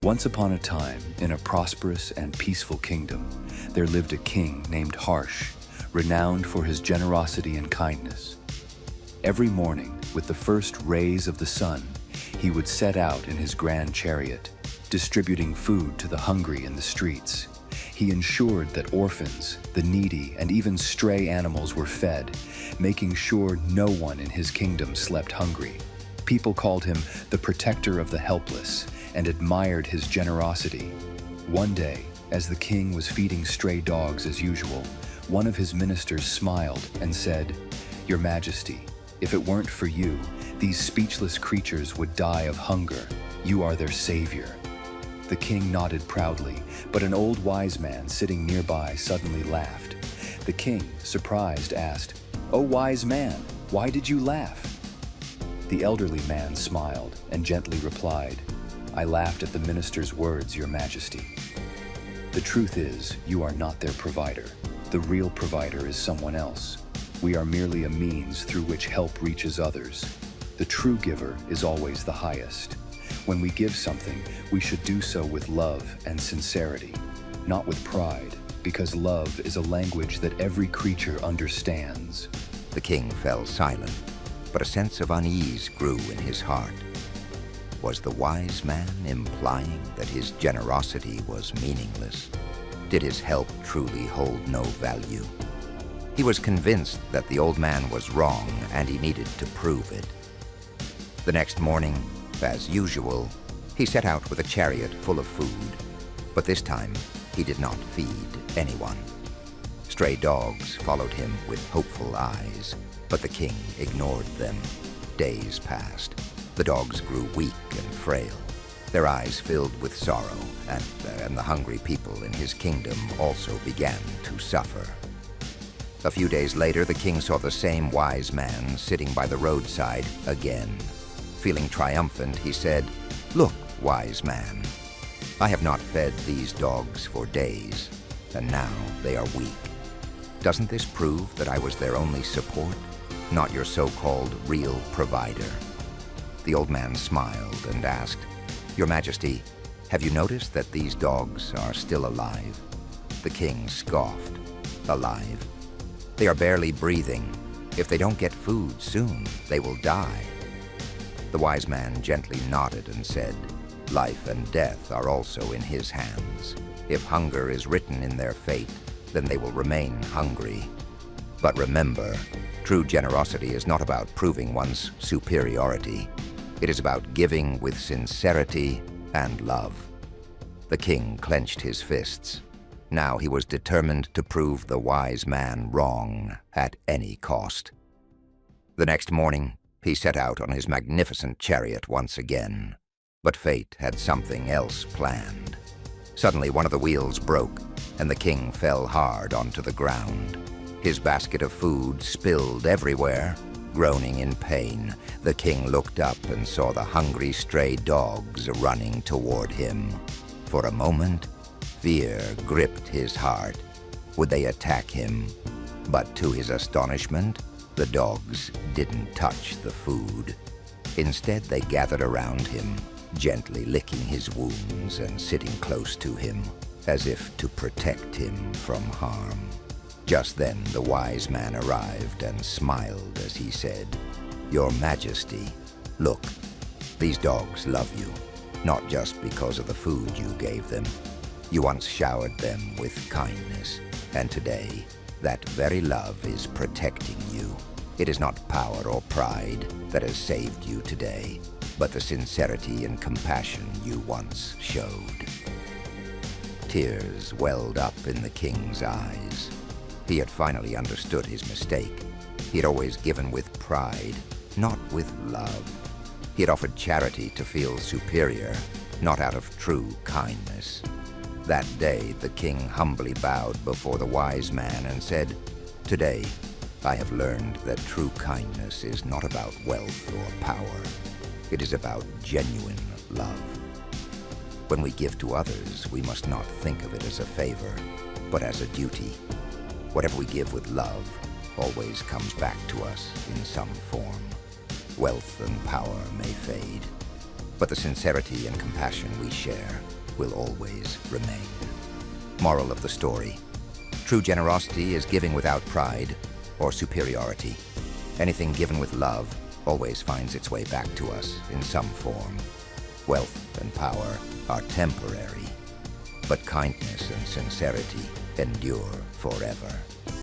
Once upon a time, in a prosperous and peaceful kingdom, there lived a king named Harsh, renowned for his generosity and kindness. Every morning, with the first rays of the sun, he would set out in his grand chariot, distributing food to the hungry in the streets. He ensured that orphans, the needy, and even stray animals were fed, making sure no one in his kingdom slept hungry. People called him the protector of the helpless and admired his generosity. One day, as the king was feeding stray dogs as usual, one of his ministers smiled and said, "Your Majesty, if it weren't for you, these speechless creatures would die of hunger. You are their savior." The king nodded proudly, but an old wise man sitting nearby suddenly laughed. The king, surprised, asked, "Oh, wise man, why did you laugh?" The elderly man smiled and gently replied, "I laughed at the minister's words, Your Majesty. The truth is, you are not their provider. The real provider is someone else. We are merely a means through which help reaches others. The true giver is always the highest. When we give something, we should do so with love and sincerity, not with pride, because love is a language that every creature understands." The king fell silent, but a sense of unease grew in his heart. Was the wise man implying that his generosity was meaningless? Did his help truly hold no value? He was convinced that the old man was wrong, and he needed to prove it. The next morning, as usual, he set out with a chariot full of food, but this time he did not feed anyone. Stray dogs followed him with hopeful eyes, but the king ignored them. Days passed. The dogs grew weak and frail. Their eyes filled with sorrow, and the hungry people in his kingdom also began to suffer. A few days later, the king saw the same wise man sitting by the roadside again. Feeling triumphant, he said, "Look, wise man, I have not fed these dogs for days, and now they are weak. Doesn't this prove that I was their only support, not your so-called real provider?" The old man smiled and asked, "Your Majesty, have you noticed that these dogs are still alive?" The king scoffed. "Alive? They are barely breathing. If they don't get food soon, they will die." The wise man gently nodded and said, "Life and death are also in his hands. If hunger is written in their fate, then they will remain hungry. But remember, true generosity is not about proving one's superiority. It is about giving with sincerity and love." The king clenched his fists. Now he was determined to prove the wise man wrong at any cost. The next morning, he set out on his magnificent chariot once again. But fate had something else planned. Suddenly, one of the wheels broke, and the king fell hard onto the ground. His basket of food spilled everywhere. Groaning in pain, the king looked up and saw the hungry stray dogs running toward him. For a moment, fear gripped his heart. Would they attack him? But to his astonishment, the dogs didn't touch the food. Instead, they gathered around him, gently licking his wounds and sitting close to him, as if to protect him from harm. Just then, the wise man arrived and smiled as he said, "Your Majesty, look, these dogs love you, not just because of the food you gave them. You once showered them with kindness, and today, that very love is protecting you. It is not power or pride that has saved you today, but the sincerity and compassion you once showed." Tears welled up in the king's eyes. He had finally understood his mistake. He had always given with pride, not with love. He had offered charity to feel superior, not out of true kindness. That day, the king humbly bowed before the wise man and said, "Today, I have learned that true kindness is not about wealth or power. It is about genuine love. When we give to others, we must not think of it as a favor, but as a duty. Whatever we give with love always comes back to us in some form. Wealth and power may fade, but the sincerity and compassion we share will always remain. Moral of the story: true generosity is giving without pride or superiority. Anything given with love always finds its way back to us in some form. Wealth and power are temporary, but kindness and sincerity endure forever.